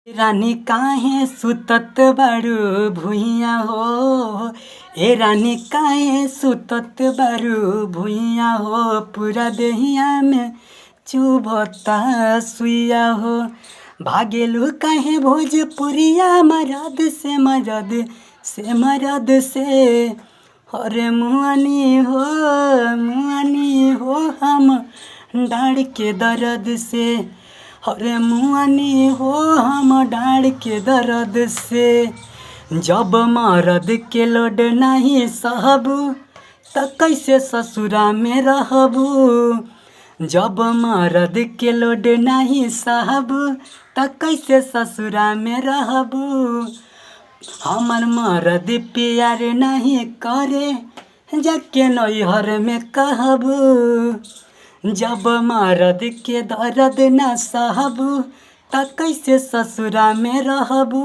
रानी काहे सुतत बारू भुइया हो। ए रानी काहे सुतत बारू भुइया हो। पूरा देहिया में चुभता सुइया हो। भागेलू काहे भोजपुरिया मरद से मरद से मरद से। अरे मुआनी हो हम डाढ़ के दर्द से। अरे मुआनी हो हम डाढ़ के दर्द से। जब मरद के लोड नहीं सहबू त कैसे ससुरा में रहबू। जब मरद के लोड नहीं सहबू त कैसे ससुरा में रहबू। हमर मरद प्यार नहीं करे जाके नैहर में कहबू। जब मरद के दर्द न सहबू त कैसे ससुरा में रहबू।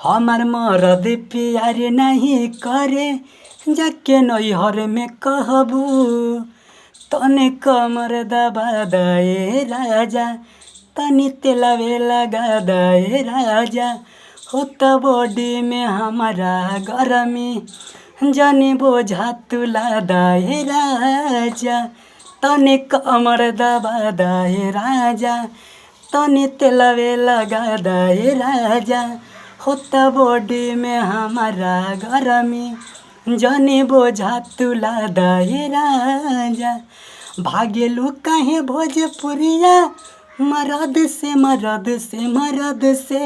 हमर मरद प्यार नहीं करे जाके नैहर में कहबू। तने कमर दबा दे राजा तनी तेलवे लगा दे राजा। होत बॉडी में हमारा गरमी जनी बोझा तुला दे राजा। तने कमर दबा दे राजा तनी तेलवे लगा दे राजा। होत बॉडी में हमारा गरमी जनी बोझा तुला दे राजा। भागेलू काहे भोजपुरिया मरद से मरद से मरद से।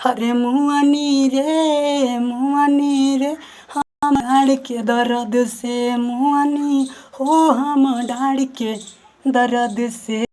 अरे मुआनी रे हम डाढ़ के दर्द से। मुआनी हो हम डाढ़ के दर्द से।